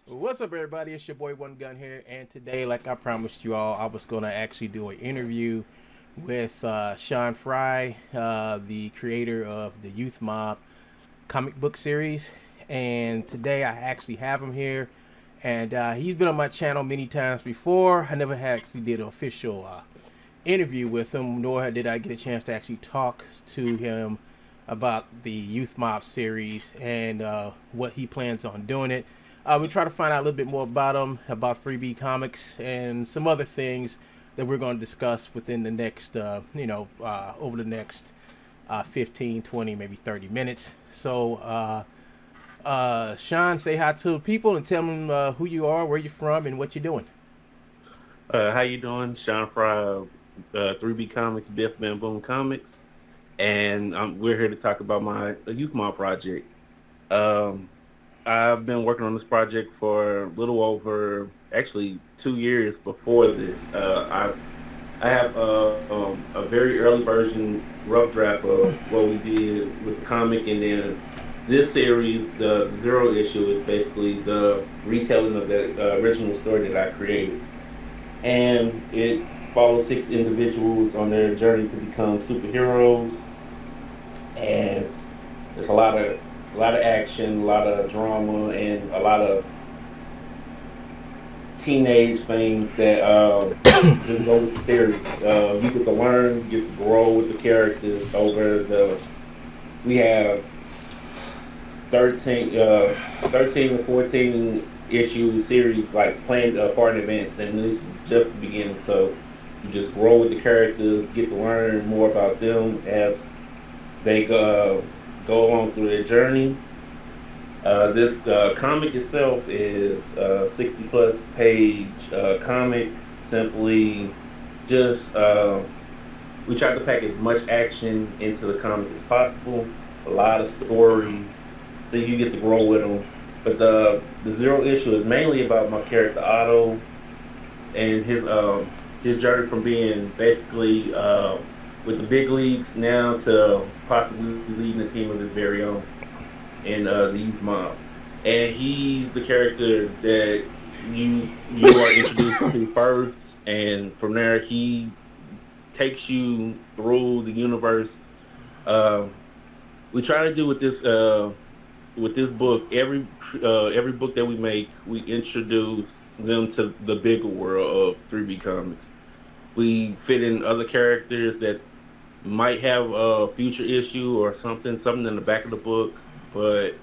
What's up, everybody? It's your boy One Gun here, and today, like I promised you all, I was going to actually do an interview with Frye, the creator of the Youth Mob comic book series. And today, I actually have him here, and he's been on my channel many times before. I never actually did an official interview with him, nor did I get a chance to actually talk to him about the Youth Mob series and what he plans on doing it. We try to find out a little bit more about him, about 3B Comics, and some other things that we're going to discuss within the next, over the next 15, 20, maybe 30 minutes. So, Sean, say hi to the people and tell them who you are, where you're from, and what you're doing. How you doing? Sean Frye, 3B Comics, Biff Bam Boom Comics, and we're here to talk about my Youth Mob project. Um, I've been working on this project for a little over, actually, 2 years before this. I have a very early version, rough draft of what we did with the comic, and then this series, the Zero issue, is basically the retelling of the original story that I created, and it follows six individuals on their journey to become superheroes. And there's a lot of action, a lot of drama, and a lot of teenage things that just go with the series. You get to learn, you get to grow with the characters over the. We have 13 or 14 issue series like planned far in advance, and this is just the beginning. So you just grow with the characters, get to learn more about them as they go along through their journey. This comic itself is a 60 plus page comic. Simply just we tried to pack as much action into the comic as possible. A lot of stories that you get to grow with them. But the Zero issue is mainly about my character Otto and his journey from being basically with the big leagues now to possibly leading a team of his very own in the Youth Mob. And he's the character that you are introduced to first, and from there he takes you through the universe. Uh, we try to do with this book, every book that we make, we introduce them to the bigger world of 3B Comics. We fit in other characters that might have a future issue or something in the back of the book, but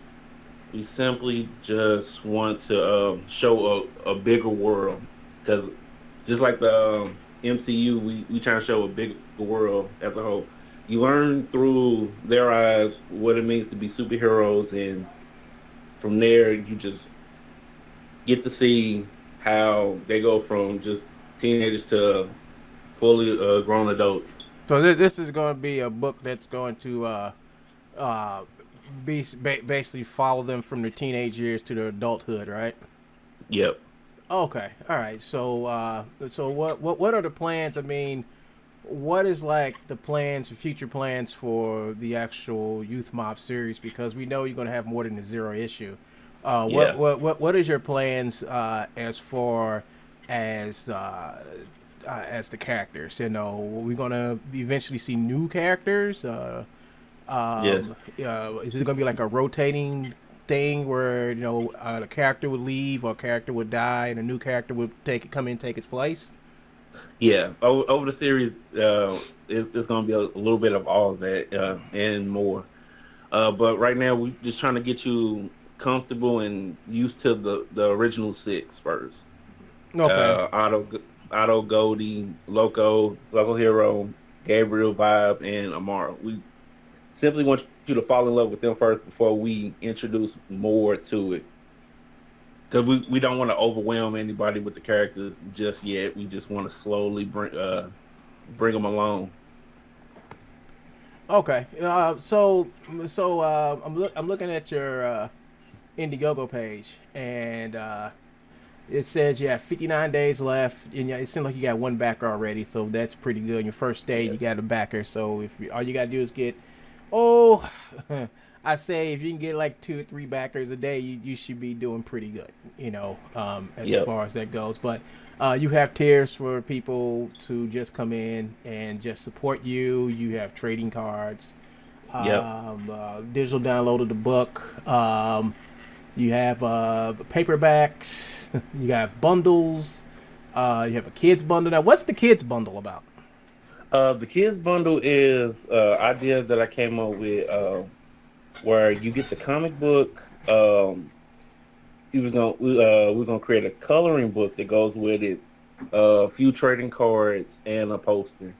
we simply just want to show a bigger world, because just like the MCU, we try to show a bigger world as a whole. You learn through their eyes what it means to be superheroes, and from there you just get to see how they go from just teenagers to fully grown adults. So this is going to be a book that's going to uh, basically follow them from their teenage years to their adulthood, right? Yep. Okay, all right. So what are the plans? I mean, what is like the plans, future plans for the actual Youth Mob series? Because we know you're going to have more than the Zero issue. Yeah. What is your plans as far as the characters? You know, we're going to eventually see new characters. Yes. Is it going to be like a rotating thing where the character would leave or a character would die and a new character would come in and take its place? Yeah. Over the series, it's going to be a little bit of all of that and more. But right now, we're just trying to get you comfortable and used to the original six first. Okay. Otto, Goldie, Loco Hero, Gabriel, Vibe, and Amara. We simply want you to fall in love with them first before we introduce more to it. Because we don't want to overwhelm anybody with the characters just yet. We just want to slowly bring them along. Okay. I'm looking at your Indiegogo page, and it says you have 59 days left, and it seems like you got one backer already, so that's pretty good. Your first day, you Yes. got a backer. So all you gotta do is get Oh, I say if you can get like 2 or 3 backers a day, you should be doing pretty good, as Yep. far as that goes. But you have tiers for people to just come in and just support you. You have trading cards, Yep. digital download of the book. You have paperbacks. You have bundles. You have a kids bundle. Now, what's the kids bundle about? The kids bundle is idea that I came up with, where you get the comic book. We're gonna create a coloring book that goes with it, a few trading cards and a poster.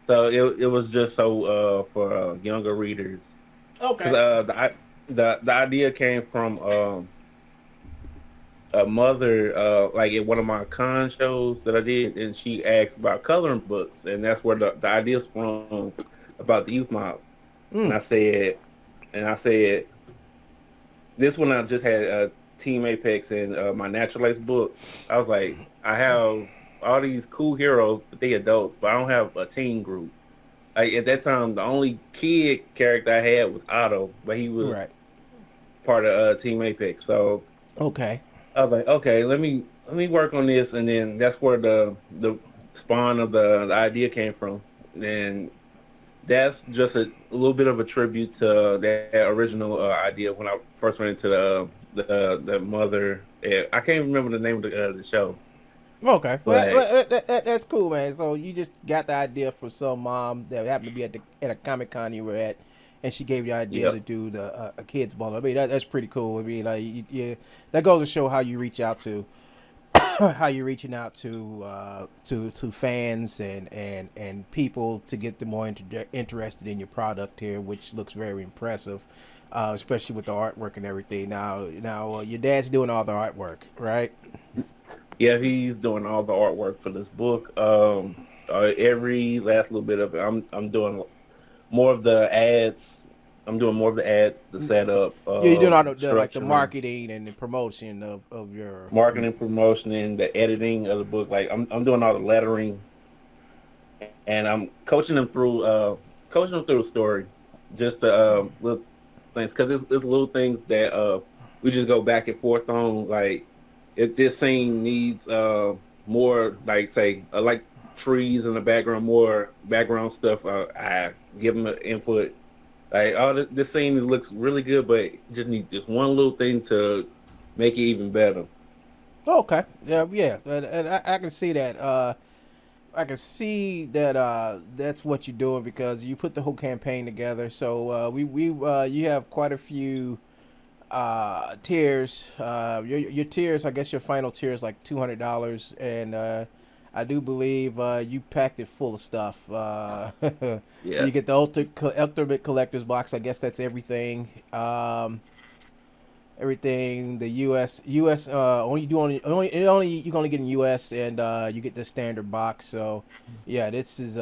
So it was just so for younger readers, because Okay. the idea came from a mother, like in one of my con shows that I did, and she asked about coloring books, and that's where the idea's from, about the youth mob. And Mm. I said, this one I just had Team Apex and my Natural Lace book. I was like, I have all these cool heroes, but they adults, but I don't have a teen group. Like at that time, the only kid character I had was Otto, but he was Right. part of Team Apex. So Okay. I was like, okay, let me work on this, and then that's where the spawn of the idea came from. And that's just a little bit of a tribute to that original idea when I first went into the mother. I can't remember the name of the show, Okay, well, but that's cool, man. So you just got the idea from some mom that happened to be at a Comic Con you were at, and she gave you the idea to yep, do the a kids ball. I mean, that's pretty cool. I mean, like, that goes to show how you reach out to how you're reaching out to fans and people to get them more interested in your product here, which looks very impressive, especially with the artwork and everything. Now, your dad's doing all the artwork, right? yeah, he's doing all the artwork for this book. Every last little bit of it. I'm doing more of the ads. I'm doing more of the ads, the setup, Yeah, you're doing all like the structuring, marketing and the promotion of your. marketing, promotion, and the editing of the book. Like I'm doing all the lettering, and I'm coaching them through the story, just the little things, because it's little things that we just go back and forth on. Like if this scene needs more, like say like trees in the background, more background stuff, I give them input. Like, oh, this scene looks really good, but it just need just one little thing to make it even better. Okay, yeah, and I can see that. I can see that that's what you're doing because you put the whole campaign together. So we you have quite a few tiers. Your tiers, I guess your final tier is like $200, and I do believe you packed it full of stuff. Yeah. You get the ultimate collector's box. I guess that's everything. Everything the U.S. Only do only you can only get in U.S. and you get the standard box. So yeah, this is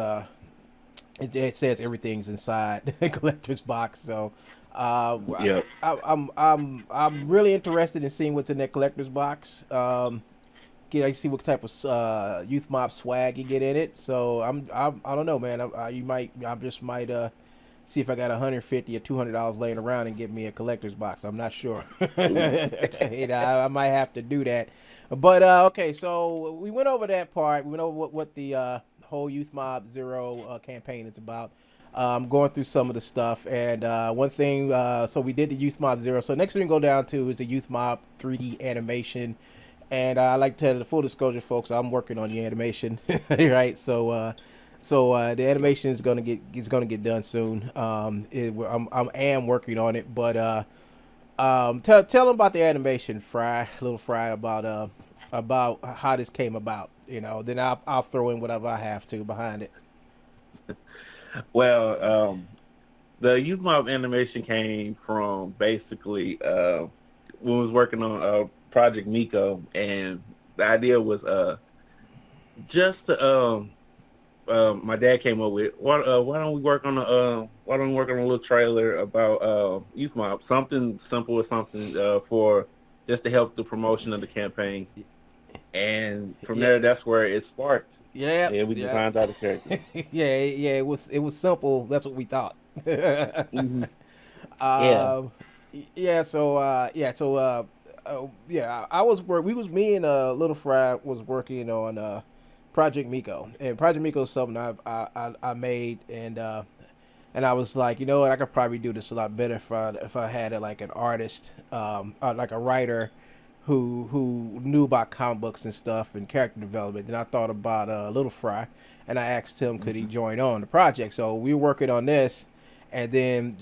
it says everything's inside the collector's box. So Yep. I'm really interested in seeing what's in that collector's box. Get I see what type of youth mob swag you get in it. So I don't know, man. I just might see if I got 150 or $200 laying around and get me a collector's box. I'm not sure. Ooh. I might have to do that. But okay, so we went over that part. We went over what the whole Youth Mob Zero campaign is about. Going through some of the stuff, and one thing. So we did the Youth Mob Zero. So next thing we go down to is the Youth Mob 3D animation. And I like to tell the full disclosure, folks. I'm working on the animation, right? So the animation is gonna get done soon. I am working on it, but tell them about the animation, little Frye, about how this came about. Then I'll throw in whatever I have to behind it. Well, the youth mob animation came from basically when we was working on Project Miko, and the idea was just to, my dad came up with, why don't we work on a little trailer about youth mob, something simple or something for just to help the promotion of the campaign. And from Yeah, there, that's where it sparked. yeah, And we yeah, designed all the characters. yeah. It was simple. That's what we thought. Hmm. Yeah. um, yeah. Yeah. I was work. We was me and Little Frye was working on Project Miko, and Project Miko is something I made, and I was like, you know what, I could probably do this a lot better if I had like an artist, like a writer, who knew about comic books and stuff and character development. Then I thought about Little Fry, and I asked him could he Hmm. join on the project. So we were working on this, and then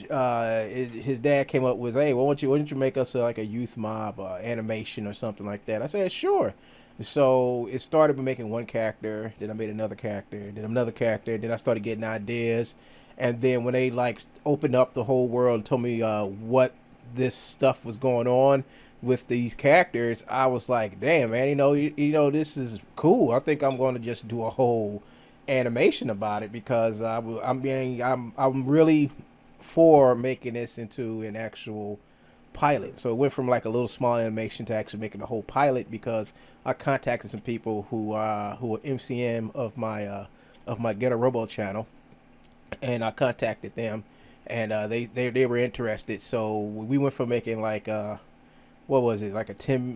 his dad came up with, hey, why don't you make us like a youth mob animation or something like that? I said sure. So it started with making one character, then I made another character, then another character, then I started getting ideas, and then when they like opened up the whole world and told me what this stuff was going on with these characters, I was like, damn man, you know this is cool. I think I'm going to just do a whole animation about it because I'm really for making this into an actual pilot. So it went from like a little small animation to actually making a whole pilot because I contacted some people who are MCM of my Get a Robo channel, and I contacted them, and they were interested. So we went from making like what was it, like a 10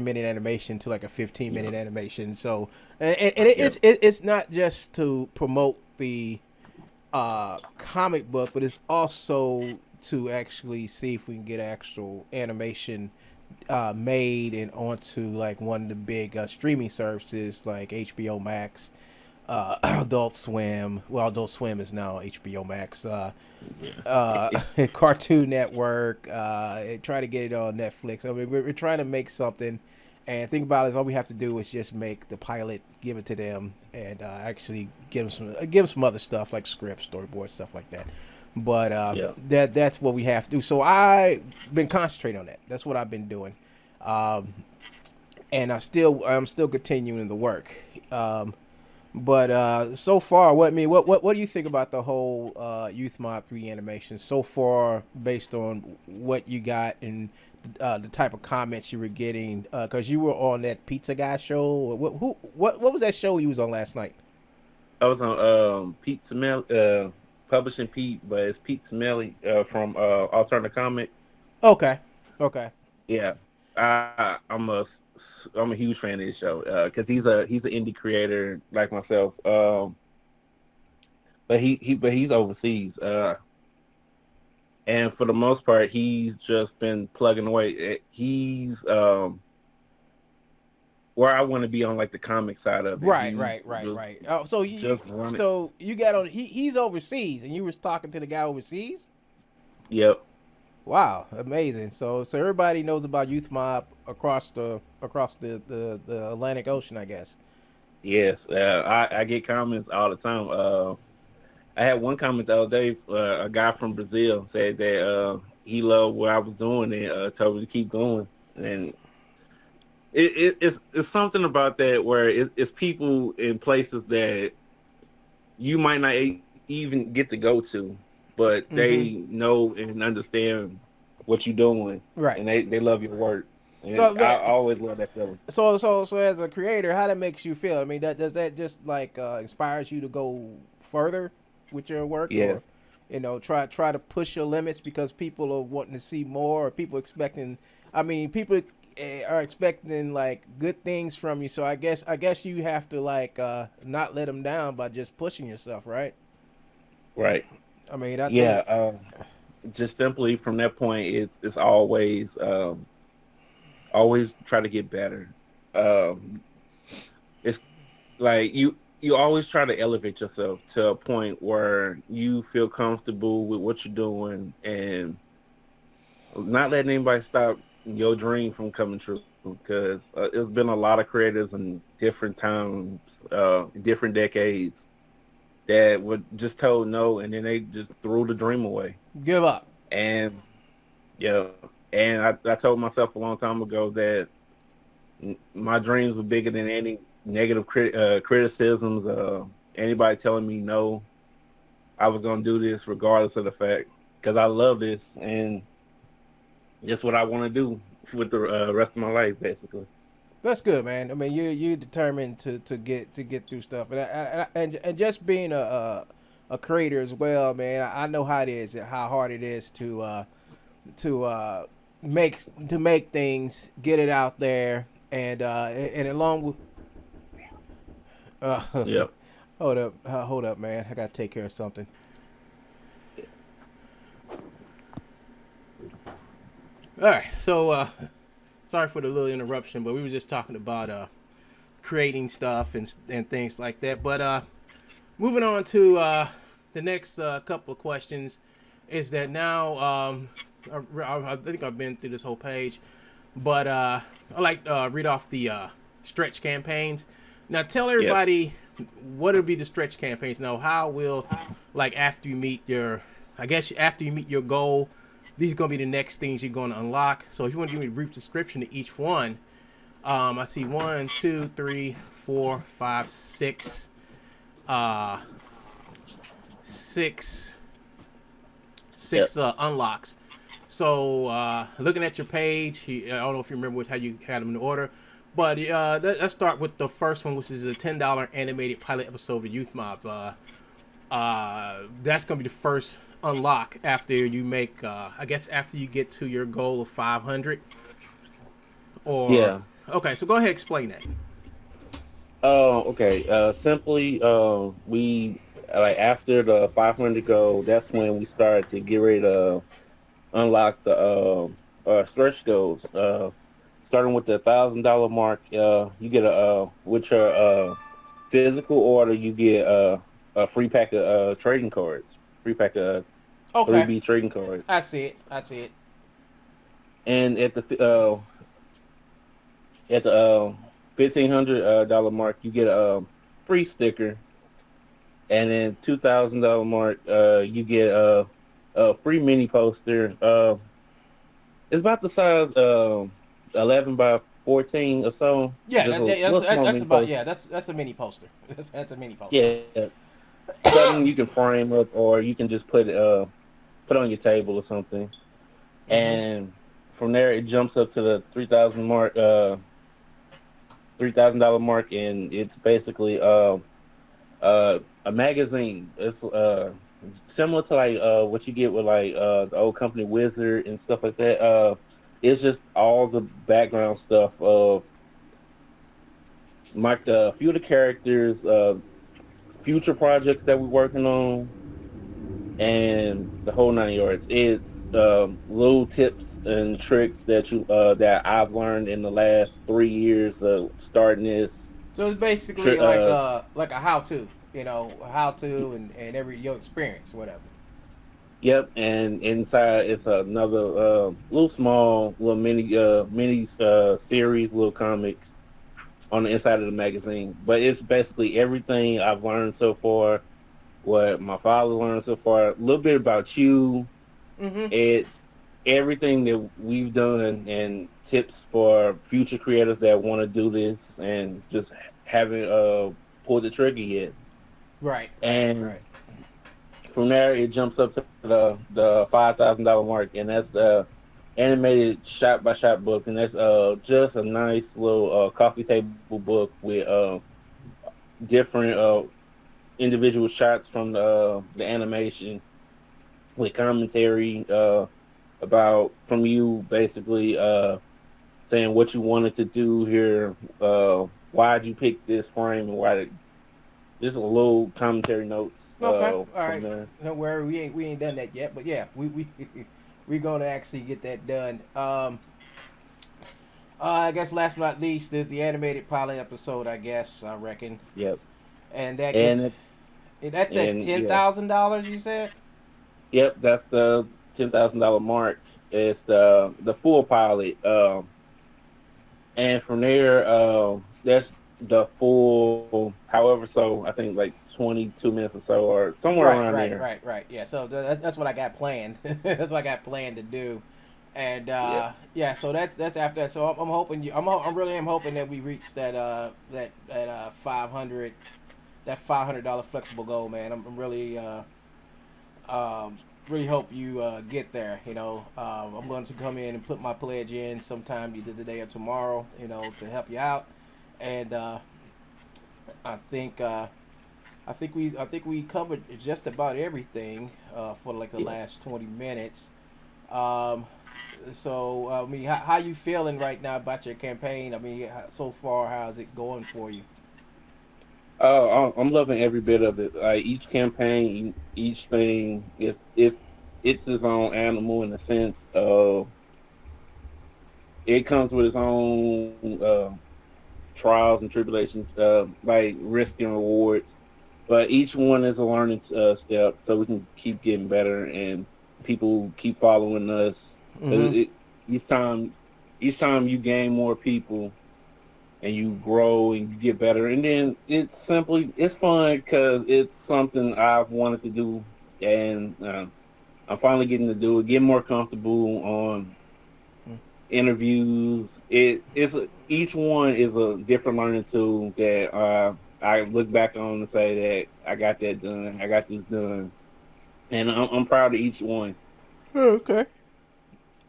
minute animation to like a 15 minute Yeah. animation. So and Yeah. it's not just to promote the comic book, but it's also to actually see if we can get actual animation made and onto like one of the big streaming services like HBO Max, Adult Swim. Well, Adult Swim is now HBO Max. Yeah. Cartoon Network. And try to get it on Netflix. I mean, we're trying to make something. And think about it, is all we have to do is just make the pilot, give it to them, and actually give them some other stuff like script, storyboard, stuff like that. But Yeah. that's what we have to do. So I've been concentrating on that. That's what I've been doing, um, and I'm still continuing the work. But so far, what do you think about the whole Youth Mob 3D animation so far, based on what you got and the type of comments you were getting? Because you were on that Pizza Guy show. What was that show you was on last night? I was on Pete Smell publishing Pete, but it's Pete Smelly from Alternative Comic. Okay, okay, Yeah, I'm a huge fan of this show because he's an indie creator like myself. But he's overseas. And for the most part, he's just been plugging away. He's where I want to be on like the comic side of it. right, He's right, right, just right. Oh, so just running. you got on. He's overseas, and you was talking to the guy overseas. Yep. Wow, amazing. So everybody knows about Youth Mob across the Atlantic Ocean, I guess. Yes. I get comments all the time. I had one comment the other day. A guy from Brazil said that he loved what I was doing and told me to keep going. And it's something about that where it's people in places that you might not even get to go to, but Mm-hmm. they know and understand what you're doing, Right. and they love your work. And So, I always love that feeling. so as a creator, how that makes you feel? I mean, that does that just like inspires you to go further with your work, Yes. or try to push your limits because people are wanting to see more, or people expecting. I mean, people are expecting like good things from you. So I guess you have to like not let them down by just pushing yourself, right? Right. I mean, I think. Yeah. Just simply from that point, it's always always try to get better. Um, it's like you always try to elevate yourself to a point where you feel comfortable with what you're doing and not letting anybody stop your dream from coming true. Because it's been a lot of creators in different times, different decades that were just told no, and then they just threw the dream away. Give up. And yeah, and I told myself a long time ago that my dreams were bigger than any negative criticisms. Anybody telling me no, I was gonna do this regardless of the fact because I love this and it's what I want to do with the rest of my life, basically. That's good, man. I mean, you determined to get through stuff, and and just being a creator as well, man. I know how it is, how hard it is to make to make things, get it out there, and along with uh, Yep. hold up, man. I gotta take care of something. All right, so sorry for the little interruption, but we were just talking about creating stuff and things like that. But moving on to the next couple of questions is that now I think I've been through this whole page, but I like read off the stretch campaigns. Now tell Yep. everybody what will be the stretch campaigns. Now how will, like, after you meet your, I guess after you meet your goal, these are gonna be the next things you're gonna unlock. So if you want to give me a brief description of each one, I see one, two, three, four, five, uh, six, Yep. unlocks. So looking at your page, I don't know if you remember how you had them in order, but let's start with the first one, which is a $10 animated pilot episode of Youth Mob. That's gonna be the first unlock after you make, I guess, after you get to your goal of 500. Or Yeah. okay, so go ahead and explain that. Okay. Simply, we like after the 500 goal. That's when we start to get ready to unlock the stretch goals. Starting with the $1,000 mark, you get with your physical order, you get a free pack of trading cards, free pack of Okay, 3B trading cards, I see it. I see it. and at the $1,500 mark, you get a free sticker, and then $2,000 mark, you get a free mini poster. It's about the size 11 by 14 or so. Yeah, Just a little small that's mini about, poster. yeah. That's a mini poster. That's a mini poster. Yeah, something you can frame up, or you can just put on your table or something. Mm-hmm. And from there, it jumps up to the 3,000 mark, $3,000 mark, and it's basically a magazine. It's similar to like what you get with like the old company Wizard and stuff like that. It's just all the background stuff of my a few of the characters, future projects that we're working on, and the whole nine yards. It's little tips and tricks that I've learned in the last 3 years of starting this. So it's basically Tri- uh, like a how to, how to and every your experience, whatever. yep, and inside it's another little small little mini series, little comic on the inside of the magazine. But it's basically everything I've learned so far, what my father learned so far, a little bit about you. Mm-hmm. It's everything that we've done and tips for future creators that want to do this and just haven't pulled the trigger yet. Right. Right. And Right. from there, it jumps up to the $5,000 mark, and that's the animated shot by shot book, and that's just a nice little coffee table book with different individual shots from the animation with commentary about from you basically saying what you wanted to do here, why'd you pick this frame, and why did just a little commentary notes Okay. All from right. there. Don't worry, we ain't done that yet, but yeah, we gonna actually get that done. I guess last but not least is the animated pilot episode. I guess I reckon, Yep. and that gets And that's at and ten yeah, thousand dollars. You said. yep, that's the $10,000 mark. It's the full pilot. And from there, that's the full. However, so I think like 22 minutes or so, or somewhere Right, around right, there. right, right. Yeah, so that's what I got planned. That's what I got planned to do, and Yep. yeah, so that's after that. So I'm hoping I'm really am hoping that we reach that 500 that $500 flexible goal, man. I'm really really hope you get there. I'm going to come in and put my pledge in sometime either today or tomorrow. To help you out, and I think. I think we covered just about everything for like the Yeah. last 20 minutes. Um, so I mean, how you feeling right now about your campaign? I mean, so far, how's it going for you? I'm loving every bit of it. Like each campaign, each thing it's its own animal in the sense of it comes with its own trials and tribulations, like risk and rewards. But each one is a learning step, so we can keep getting better and people keep following us. 'Cause Mm-hmm. each time, each time you gain more people and you grow and you get better, and then it's fun because it's something I've wanted to do, and I'm finally getting to do it, get more comfortable on interviews. Each one is a different learning tool that I look back on and say that I got that done, I got this done, and I'm proud of each one. Okay.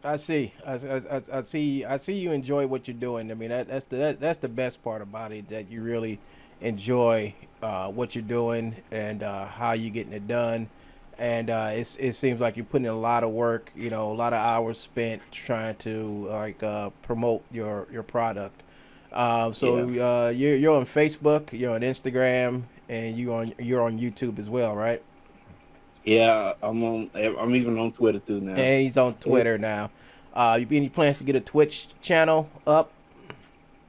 I see. I see. I see you enjoy what you're doing. I mean, that's the best part about it. That you really enjoy what you're doing and how you getting it done. And it seems like you're putting in a lot of work. You know, a lot of hours spent trying to like promote your product. So Yeah, you're on Facebook, you're on Instagram, and you're on YouTube as well, right? yeah. I'm even on Twitter too now. And he's on It, Twitter now. You any plans to get a Twitch channel up?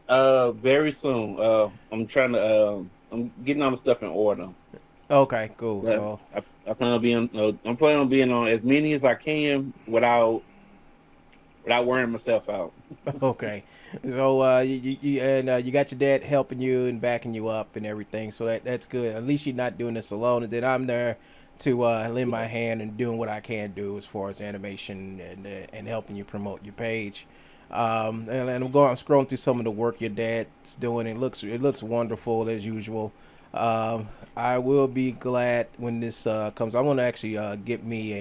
very soon. I'm getting all the stuff in order. Okay, cool. But So, I plan on being. I'm planning on being on as many as I can without wearing myself out. okay. So, you got your dad helping you and backing you up and everything. So that's good. At least you're not doing this alone. And then I'm there to lend my Yeah, hand and doing what I can do as far as animation and helping you promote your page. And I'm scrolling through some of the work your dad's doing. It looks wonderful as usual. I will be glad when this comes. I want to actually get me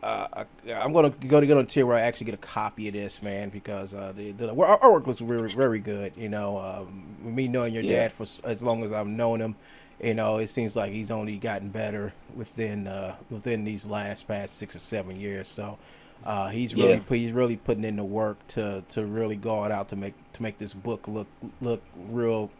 I'm gonna go to get on a tier where I actually get a copy of this, man, because our work looks very very good. You know, me knowing your yeah, dad for as long as I've known him, you know, it seems like he's only gotten better within these past 6 or 7 years. So yeah, he's really putting in the work to really go it out to make this book look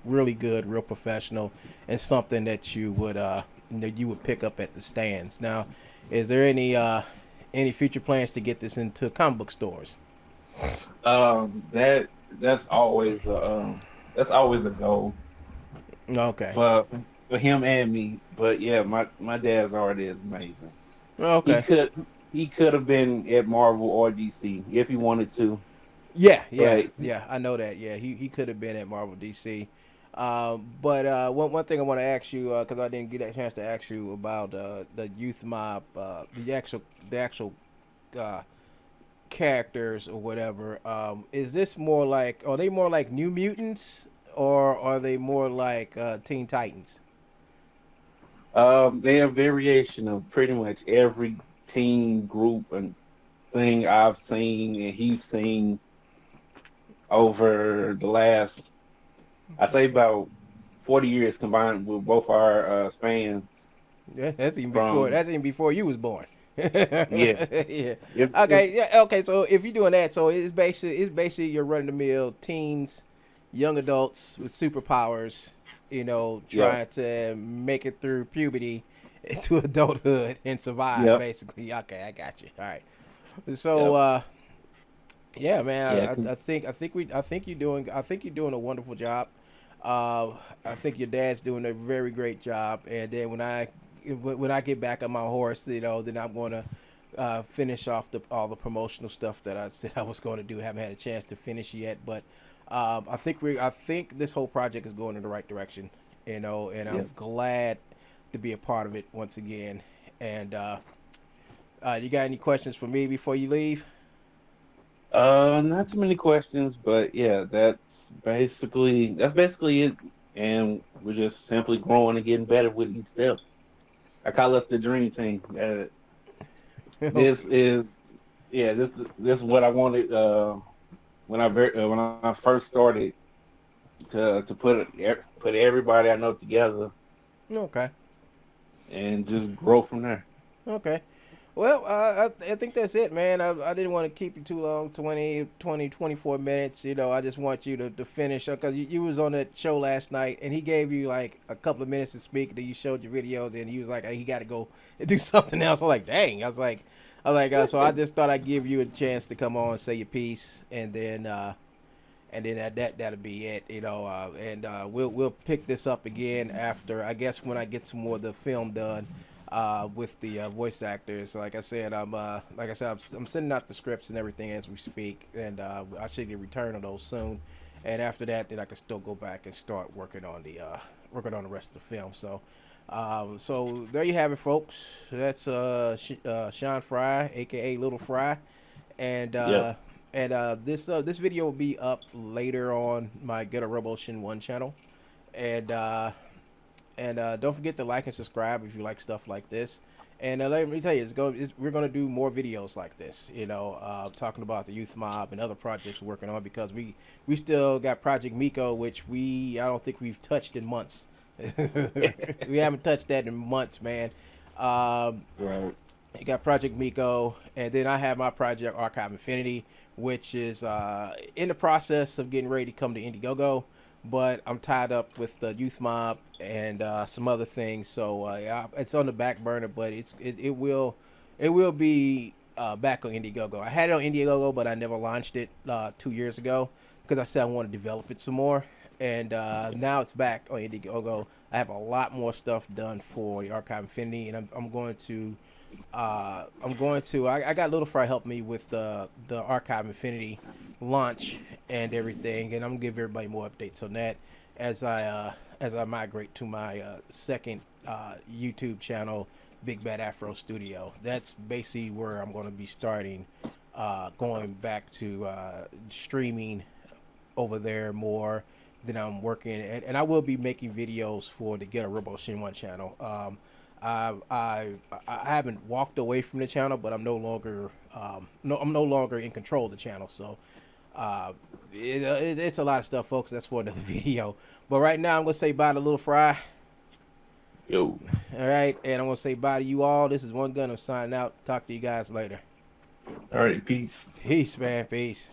really good, real professional, and something that you would pick up at the stands. Now, is there any future plans to get this into comic book stores? that that's always a goal Okay. for for him and me. But yeah, my dad's art is amazing. He Okay. could he could have been at Marvel or DC if he wanted to, Yeah, yeah, but yeah. I know that. Yeah, he could have been at Marvel DC. But one thing I want to ask you because I didn't get a chance to ask you about the youth mob, the actual uh, characters or whatever. Is this more like are they more like New Mutants or are they more like Teen Titans? they have variation of pretty much every team group and thing I've seen and he's seen over the last, I say about 40 years combined with both our spans Yeah, from, that's even before you was born. yeah, Yeah. if Okay. Yeah. Okay. So if you're doing that, so it's basically your run of the mill teens, young adults with superpowers, yep, trying to make it through puberty into adulthood and survive. yep, Basically. Okay, I got you. All right. So yep, yeah, man, yeah, I think you're doing a wonderful job. Uh, I think your dad's doing a very great job. And then when I get back on my horse, then I'm going to finish off all the promotional stuff that I said I was going to do. Haven't had a chance to finish yet, but I think this whole project is going in the right direction. And yeah. I'm glad to be a part of it once again. And you got any questions for me before you leave? Not too many questions, but yeah, that's basically it. And we're just simply growing and getting better with each step. I call us the dream team. This Okay. is yeah, this is what I wanted when I first started to put everybody I know together Okay. and just grow from there. Okay. Well, I think that's it, man. I didn't want to keep you too long, 24 minutes. You know, I just want you to finish because you was on that show last night and he gave you like a couple of minutes to speak. Then you showed your video. Then he was like, hey, he got to go and do something else. I'm like, dang. So I just thought I'd give you a chance to come on, say your piece, and then that'll be it, you know. We'll pick this up again after, I guess, when I get some more of the film done with the voice actors. I'm sending out the scripts and everything as we speak, and I should get a return on those soon. And after that, then I can still go back and start working on the rest of the film. So there you have it, folks. That's Sean Frye, aka Little Frye, and Yep. this video will be up later on my Get a Robo Shin 1 channel, and don't forget to like and subscribe if you like stuff like this. And let me tell you, we're gonna do more videos like this, you know, talking about the youth mob and other projects we're working on, because we still got Project Miko, which I don't think we've touched in months. We haven't touched that in months, man. Right. You got Project Miko, and then I have my project Archive Infinity, which is in the process of getting ready to come to Indiegogo, but I'm tied up with the Youth Mob and some other things, so it's on the back burner. But it will be back on Indiegogo. I had it on Indiegogo, but I never launched it 2 years ago because I said I want to develop it some more. And now it's back on Indiegogo. I have a lot more stuff done for the Archive Infinity, and I'm going to. I got Little Fry help me with the Archive Infinity launch and everything, and I'm gonna give everybody more updates on that as I migrate to my second YouTube channel, Big Bad Afro Studio. That's basically where I'm going to be starting, going back to streaming over there more than I'm working, and I will be making videos for the Get a Robo Shin 1 channel. I haven't walked away from the channel, but I'm no longer in control of the channel. So it's a lot of stuff, folks. That's for another video. But right now, I'm gonna say bye to Little Fry. Yo. All right, and I'm gonna say bye to you all. This is One Gun. I'm signing out. Talk to you guys later. All right. Peace. Peace, man. Peace.